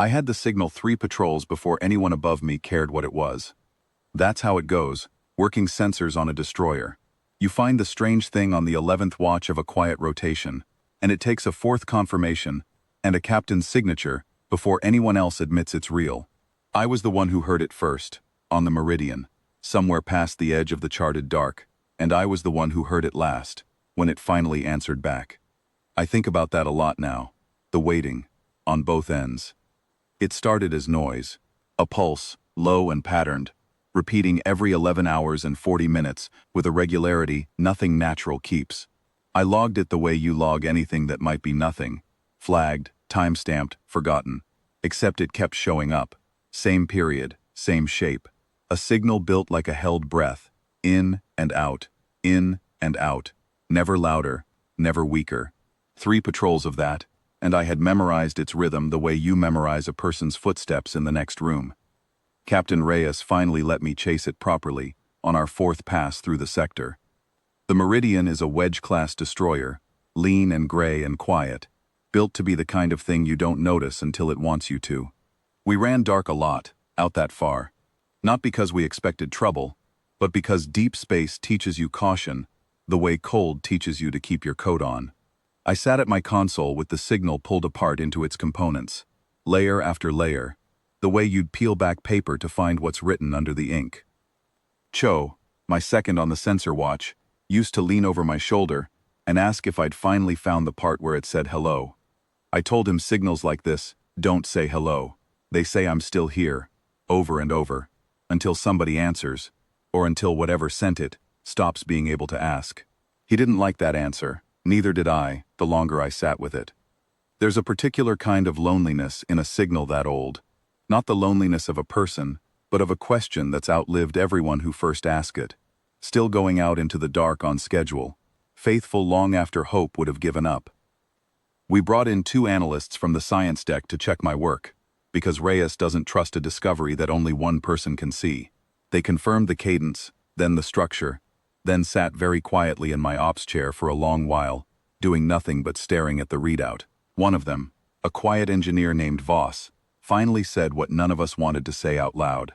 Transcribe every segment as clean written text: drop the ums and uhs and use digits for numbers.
I had the signal 3 patrols before anyone above me cared what it was. That's how it goes, working sensors on a destroyer. You find the strange thing on the 11th watch of a quiet rotation, and it takes a 4th confirmation and a captain's signature before anyone else admits it's real. I was the one who heard it first, on the Meridian, somewhere past the edge of the charted dark, and I was the one who heard it last, when it finally answered back. I think about that a lot now, the waiting, on both ends. It started as noise, a pulse, low and patterned, repeating every 11 hours and 40 minutes with a regularity nothing natural keeps. I logged it the way you log anything that might be nothing, flagged, time-stamped, forgotten, except it kept showing up. Same period, same shape. A signal built like a held breath, in and out, never louder, never weaker. 3 patrols of that, and I had memorized its rhythm the way you memorize a person's footsteps in the next room. Captain Reyes finally let me chase it properly on our 4th pass through the sector. The Meridian is a wedge-class destroyer, lean and gray and quiet, built to be the kind of thing you don't notice until it wants you to. We ran dark a lot, out that far. Not because we expected trouble, but because deep space teaches you caution, the way cold teaches you to keep your coat on. I sat at my console with the signal pulled apart into its components, layer after layer, the way you'd peel back paper to find what's written under the ink. Cho, my second on the sensor watch, used to lean over my shoulder and ask if I'd finally found the part where it said hello. I told him signals like this don't say hello. They say I'm still here, over and over, until somebody answers, or until whatever sent it stops being able to ask. He didn't like that answer, neither did I, the longer I sat with it. There's a particular kind of loneliness in a signal that old. Not the loneliness of a person, but of a question that's outlived everyone who first asked it. Still going out into the dark on schedule, faithful long after hope would have given up. We brought in 2 analysts from the science deck to check my work, because Reyes doesn't trust a discovery that only one person can see. They confirmed the cadence, then the structure, then sat very quietly in my ops chair for a long while, doing nothing but staring at the readout. One of them, a quiet engineer named Voss, finally said what none of us wanted to say out loud.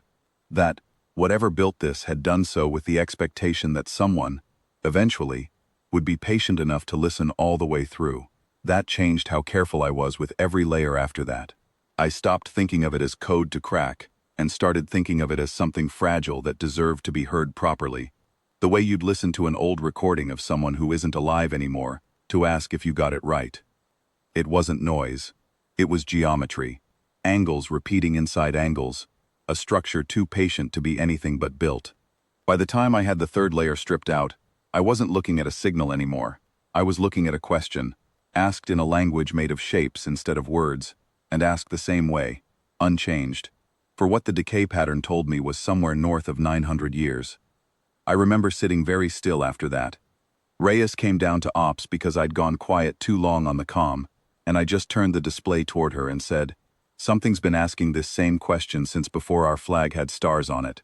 That, whatever built this had done so with the expectation that someone, eventually, would be patient enough to listen all the way through. That changed how careful I was with every layer after that. I stopped thinking of it as code to crack, and started thinking of it as something fragile that deserved to be heard properly. The way you'd listen to an old recording of someone who isn't alive anymore, to ask if you got it right. It wasn't noise. It was geometry. Angles repeating inside angles. A structure too patient to be anything but built. By the time I had the 3rd layer stripped out, I wasn't looking at a signal anymore. I was looking at a question, asked in a language made of shapes instead of words, and asked the same way, unchanged, for what the decay pattern told me was somewhere north of 900 years. I remember sitting very still after that. Reyes came down to ops because I'd gone quiet too long on the comm, and I just turned the display toward her and said, "Something's been asking this same question since before our flag had stars on it."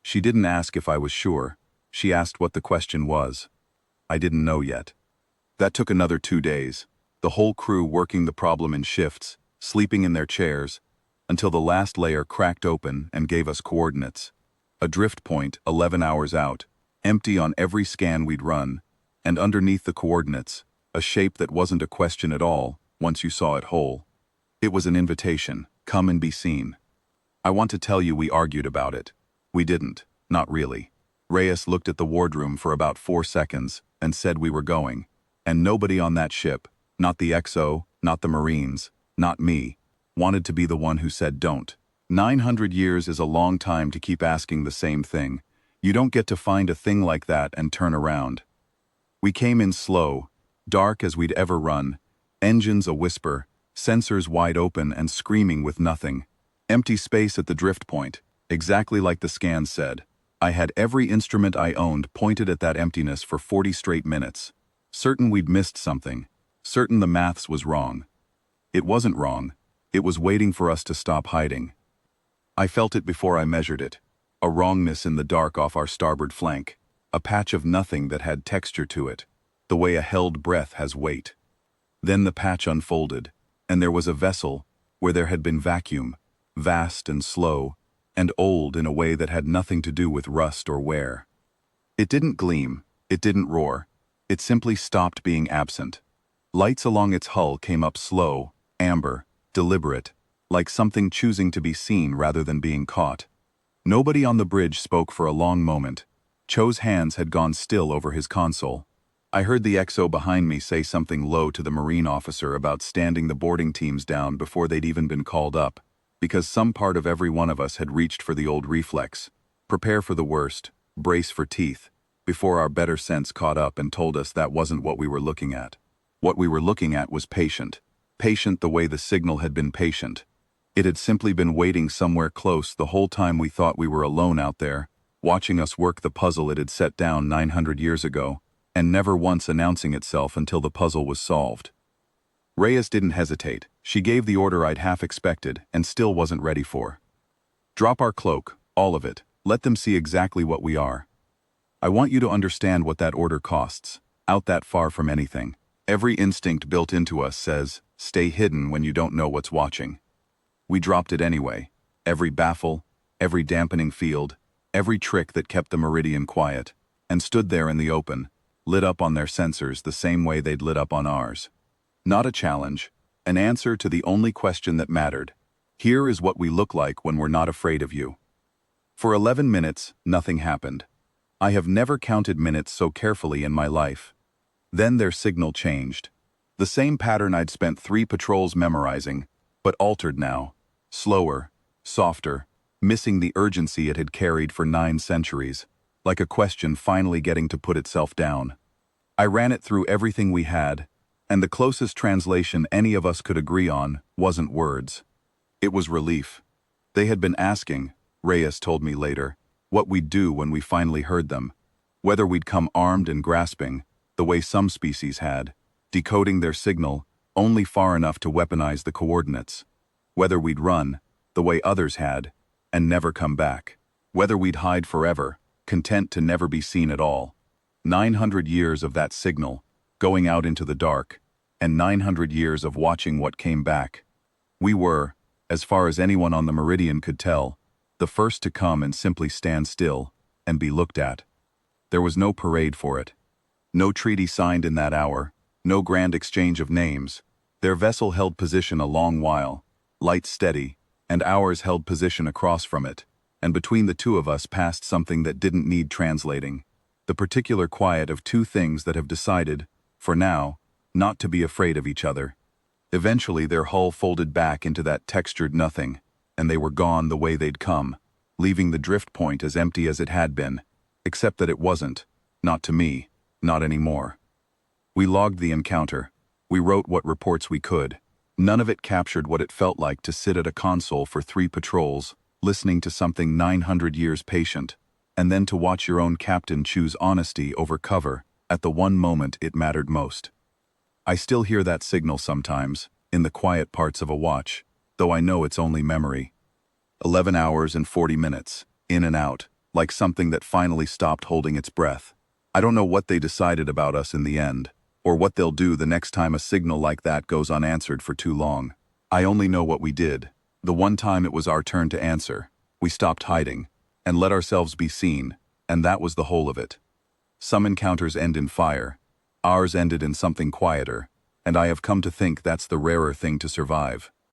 She didn't ask if I was sure. She asked what the question was. I didn't know yet. That took another 2 days, the whole crew working the problem in shifts, sleeping in their chairs, until the last layer cracked open and gave us coordinates. A drift point 11 hours out, empty on every scan we'd run, and underneath the coordinates, a shape that wasn't a question at all once you saw it whole. It was an invitation, come and be seen. I want to tell you we argued about it. We didn't, not really. Reyes looked at the wardroom for about 4 seconds and said we were going, and nobody on that ship, not the XO, not the Marines, not me, wanted to be the one who said don't. 900 years is a long time to keep asking the same thing. You don't get to find a thing like that and turn around. We came in slow, dark as we'd ever run, engines a whisper, sensors wide open and screaming with nothing. Empty space at the drift point, exactly like the scan said. I had every instrument I owned pointed at that emptiness for 40 straight minutes. Certain we'd missed something. Certain the maths was wrong. It wasn't wrong. It was waiting for us to stop hiding. I felt it before I measured it. A wrongness in the dark off our starboard flank. A patch of nothing that had texture to it. The way a held breath has weight. Then the patch unfolded, and there was a vessel where there had been vacuum, vast and slow, and old in a way that had nothing to do with rust or wear. It didn't gleam, it didn't roar, it simply stopped being absent. Lights along its hull came up slow, amber, deliberate, like something choosing to be seen rather than being caught. Nobody on the bridge spoke for a long moment. Cho's hands had gone still over his console. I heard the XO behind me say something low to the Marine officer about standing the boarding teams down before they'd even been called up, because some part of every one of us had reached for the old reflex. Prepare for the worst, brace for teeth, before our better sense caught up and told us that wasn't what we were looking at. What we were looking at was patient. Patient the way the signal had been patient. It had simply been waiting somewhere close the whole time we thought we were alone out there, watching us work the puzzle it had set down 900 years ago, and never once announcing itself until the puzzle was solved. Reyes didn't hesitate. She gave the order I'd half expected and still wasn't ready for. Drop our cloak, all of it. Let them see exactly what we are. I want you to understand what that order costs, out that far from anything. Every instinct built into us says, stay hidden when you don't know what's watching. We dropped it anyway. Every baffle, every dampening field, every trick that kept the Meridian quiet, and stood there in the open, lit up on their sensors the same way they'd lit up on ours. Not a challenge, an answer to the only question that mattered. Here is what we look like when we're not afraid of you. For 11 minutes, nothing happened. I have never counted minutes so carefully in my life. Then their signal changed. The same pattern I'd spent 3 patrols memorizing, but altered now. Slower, softer, missing the urgency it had carried for 9 centuries, like a question finally getting to put itself down. I ran it through everything we had, and the closest translation any of us could agree on wasn't words. It was relief. They had been asking, Reyes told me later, what we'd do when we finally heard them, whether we'd come armed and grasping, the way some species had, decoding their signal only far enough to weaponize the coordinates, whether we'd run, the way others had, and never come back, whether we'd hide forever, content to never be seen at all. 900 years of that signal, going out into the dark, and 900 years of watching what came back. We were, as far as anyone on the Meridian could tell, the first to come and simply stand still and be looked at. There was no parade for it. No treaty signed in that hour, no grand exchange of names. Their vessel held position a long while, lights steady, and ours held position across from it, and between the two of us passed something that didn't need translating. The particular quiet of 2 things that have decided, for now, not to be afraid of each other. Eventually their hull folded back into that textured nothing, and they were gone the way they'd come, leaving the drift point as empty as it had been, except that it wasn't, not to me, not anymore. We logged the encounter. We wrote what reports we could. None of it captured what it felt like to sit at a console for 3 patrols, listening to something 900 years patient, and then to watch your own captain choose honesty over cover at the one moment it mattered most. I still hear that signal sometimes, in the quiet parts of a watch, though I know it's only memory. 11 hours and 40 minutes, in and out, like something that finally stopped holding its breath. I don't know what they decided about us in the end, or what they'll do the next time a signal like that goes unanswered for too long. I only know what we did. The one time it was our turn to answer, we stopped hiding, and let ourselves be seen, and that was the whole of it. Some encounters end in fire. Ours ended in something quieter, and I have come to think that's the rarer thing to survive.